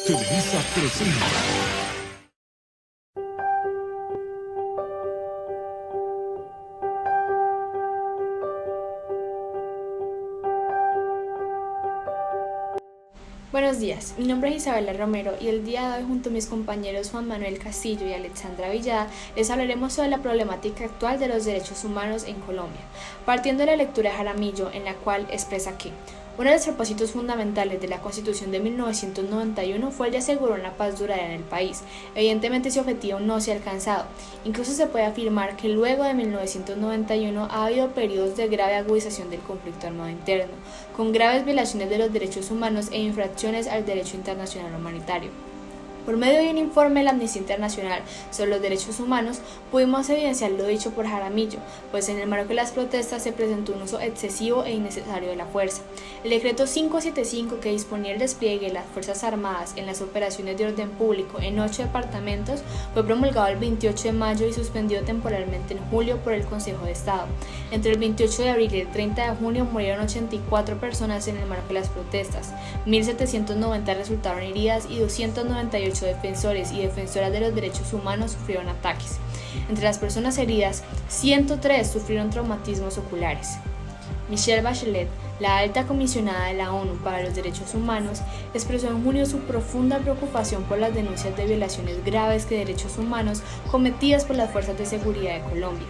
Televisa presenta. Buenos días, mi nombre es Isabela Romero y el día de hoy junto a mis compañeros Juan Manuel Castillo y Alexandra Villada les hablaremos sobre la problemática actual de los derechos humanos en Colombia, partiendo de la lectura de Jaramillo en la cual expresa que uno de los propósitos fundamentales de la Constitución de 1991 fue el de asegurar una paz duradera en el país. Evidentemente ese objetivo no se ha alcanzado. Incluso se puede afirmar que luego de 1991 ha habido periodos de grave agudización del conflicto armado interno, con graves violaciones de los derechos humanos e infracciones al derecho internacional humanitario. Por medio de un informe de la Amnistía Internacional sobre los derechos humanos, pudimos evidenciar lo dicho por Jaramillo, pues en el marco de las protestas se presentó un uso excesivo e innecesario de la fuerza. El decreto 575, que disponía el despliegue de las Fuerzas Armadas en las operaciones de orden público en 8 departamentos, fue promulgado el 28 de mayo y suspendido temporalmente en julio por el Consejo de Estado. Entre el 28 de abril y el 30 de junio murieron 84 personas en el marco de las protestas, 1.790 resultaron heridas y 298 defensores y defensoras de los derechos humanos sufrieron ataques. Entre las personas heridas, 103 sufrieron traumatismos oculares. Michelle Bachelet, la alta comisionada de la ONU para los Derechos Humanos, expresó en junio su profunda preocupación por las denuncias de violaciones graves de derechos humanos cometidas por las fuerzas de seguridad de Colombia.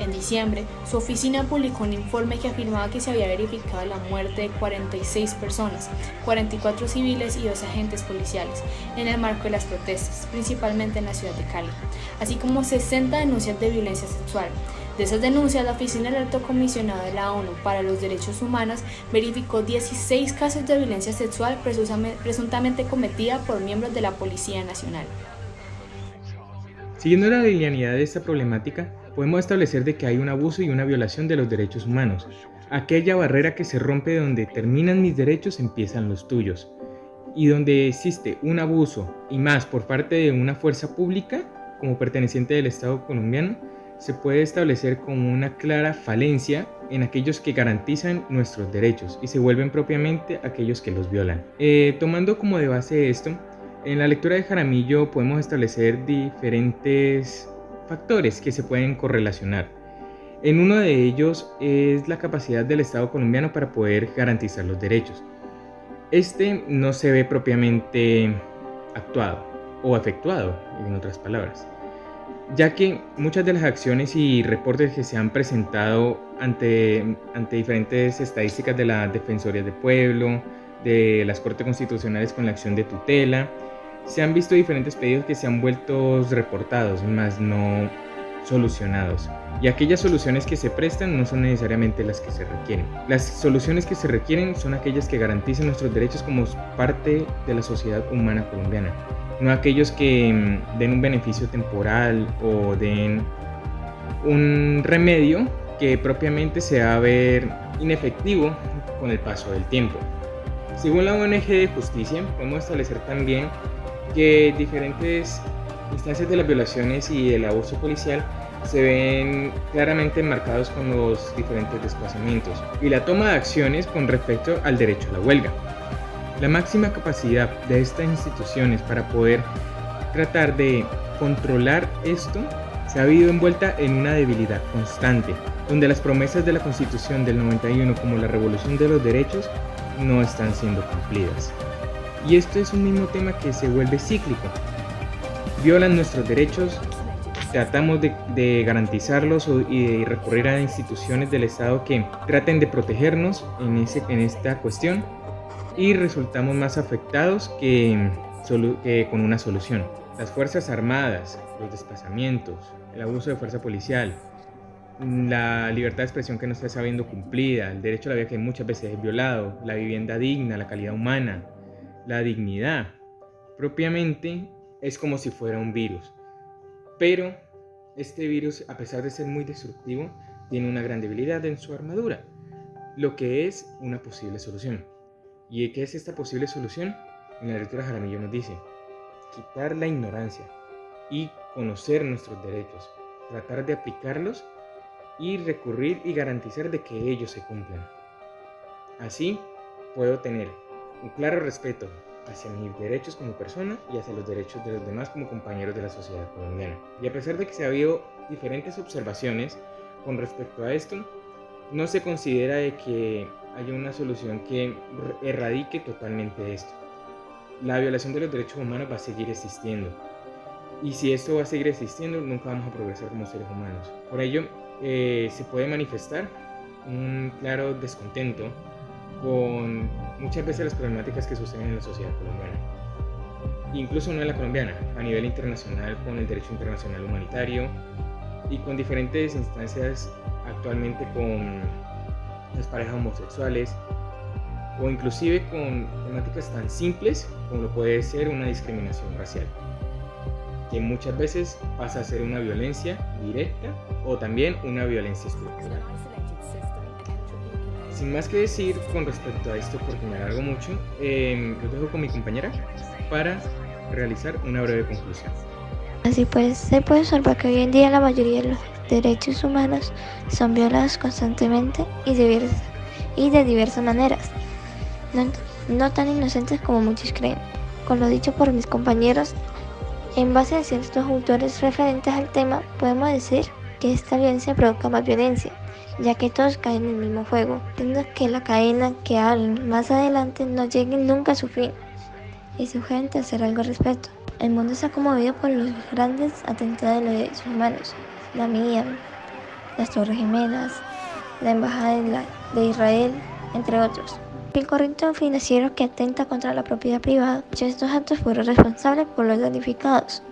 En diciembre, su oficina publicó un informe que afirmaba que se había verificado la muerte de 46 personas, 44 civiles y 2 agentes policiales, en el marco de las protestas, principalmente en la ciudad de Cali, así como 60 denuncias de violencia sexual. De esas denuncias, la Oficina del Alto Comisionado de la ONU para los Derechos Humanos verificó 16 casos de violencia sexual presuntamente cometida por miembros de la Policía Nacional. Siguiendo la linealidad de esta problemática, podemos establecer de que hay un abuso y una violación de los derechos humanos. Aquella barrera que se rompe donde terminan mis derechos empiezan los tuyos. Y donde existe un abuso y más por parte de una fuerza pública, como perteneciente del Estado colombiano, se puede establecer como una clara falencia en aquellos que garantizan nuestros derechos y se vuelven propiamente aquellos que los violan. Tomando como de base esto, en la lectura de Jaramillo podemos establecer diferentes factores que se pueden correlacionar. En uno de ellos es la capacidad del Estado colombiano para poder garantizar los derechos. Este no se ve propiamente actuado o efectuado, en otras palabras, ya que muchas de las acciones y reportes que se han presentado ante diferentes estadísticas de la Defensoría del Pueblo, de las Cortes Constitucionales con la acción de tutela, se han visto diferentes pedidos que se han vuelto reportados, más no solucionados. Y aquellas soluciones que se prestan no son necesariamente las que se requieren. Las soluciones que se requieren son aquellas que garanticen nuestros derechos como parte de la sociedad humana colombiana, no aquellos que den un beneficio temporal o den un remedio que propiamente se va a ver inefectivo con el paso del tiempo. Según la ONG de Justicia, podemos establecer también que diferentes instancias de las violaciones y el abuso policial se ven claramente enmarcados con los diferentes desplazamientos y la toma de acciones con respecto al derecho a la huelga. La máxima capacidad de estas instituciones para poder tratar de controlar esto se ha visto envuelta en una debilidad constante, donde las promesas de la Constitución del 91 como la revolución de los derechos no están siendo cumplidas. Y esto es un mismo tema que se vuelve cíclico. Violan nuestros derechos, tratamos de garantizarlos y de recurrir a instituciones del Estado que traten de protegernos en esta cuestión y resultamos más afectados que con una solución. Las Fuerzas Armadas, los desplazamientos, el abuso de fuerza policial, la libertad de expresión que no está sabiendo cumplida, el derecho a la vida que muchas veces es violado, la vivienda digna, la calidad humana, la dignidad, propiamente es como si fuera un virus. Pero este virus, a pesar de ser muy destructivo, tiene una gran debilidad en su armadura, lo que es una posible solución. ¿Y qué es esta posible solución? En la lectura Jaramillo nos dice, quitar la ignorancia y conocer nuestros derechos, tratar de aplicarlos y recurrir y garantizar de que ellos se cumplan. Así puedo tener un claro respeto hacia mis derechos como persona y hacia los derechos de los demás como compañeros de la sociedad colombiana. Y a pesar de que se ha habido diferentes observaciones con respecto a esto, no se considera de que haya una solución que erradique totalmente esto. La violación de los derechos humanos va a seguir existiendo. Y si esto va a seguir existiendo, nunca vamos a progresar como seres humanos. Por ello, se puede manifestar un claro descontento con muchas veces las problemáticas que suceden en la sociedad colombiana. Incluso no en la colombiana, a nivel internacional, con el derecho internacional humanitario y con diferentes instancias actualmente con las parejas homosexuales o inclusive con temáticas tan simples como lo puede ser una discriminación racial, que muchas veces pasa a ser una violencia directa o también una violencia estructural. Sin más que decir con respecto a esto, porque me alargo mucho, los dejo con mi compañera para realizar una breve conclusión. Así pues, se puede observar que hoy en día la mayoría de los derechos humanos son violados constantemente y de diversas maneras, no tan inocentes como muchos creen. Con lo dicho por mis compañeros, en base a ciertos autores referentes al tema, podemos decir que esta violencia provoca más violencia, ya que todos caen en el mismo fuego, haciendo que la cadena que hablen más adelante no llegue nunca a su fin. Es urgente hacer algo al respecto. El mundo se ha conmovido por los grandes atentados de los derechos humanos, la MIA, las Torres Gemelas, la Embajada de Israel, entre otros. El correcto financiero que atenta contra la propiedad privada, estos actos fueron responsables por los damnificados,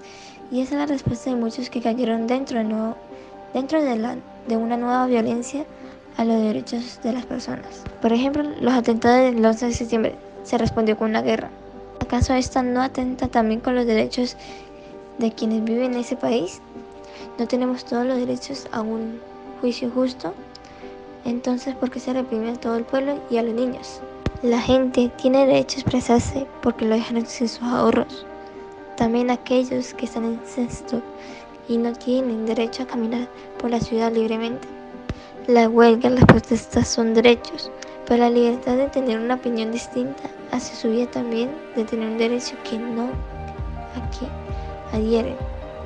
y esa es la respuesta de muchos que cayeron dentro de una nueva violencia a los derechos de las personas. Por ejemplo, los atentados del 11 de septiembre se respondió con una guerra. ¿Acaso esta no atenta también con los derechos de quienes viven en ese país? ¿No tenemos todos los derechos a un juicio justo? Entonces, ¿por qué se reprime a todo el pueblo y a los niños? La gente tiene derecho a expresarse porque lo dejan sin sus ahorros. También aquellos que están en cesto y no tienen derecho a caminar por la ciudad libremente. La huelga y las protestas son derechos, pero la libertad de tener una opinión distinta hace suya también de tener un derecho que no a que adhieren.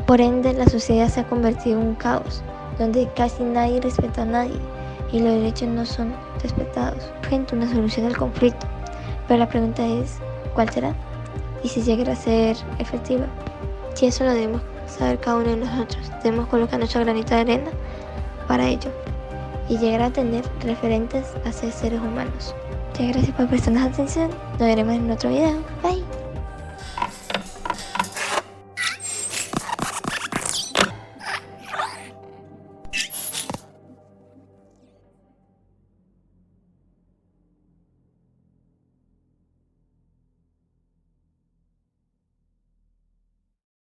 Por ende, la sociedad se ha convertido en un caos, donde casi nadie respeta a nadie y los derechos no son respetados. Frente a una solución al conflicto, pero la pregunta es, ¿cuál será? Y si llegará a ser efectiva. Si eso lo debemos saber cada uno de nosotros, debemos colocar nuestro granito de arena para ello y llegar a tener referentes a ser seres humanos. Muchas gracias por prestarnos atención. Nos veremos en otro video. Bye.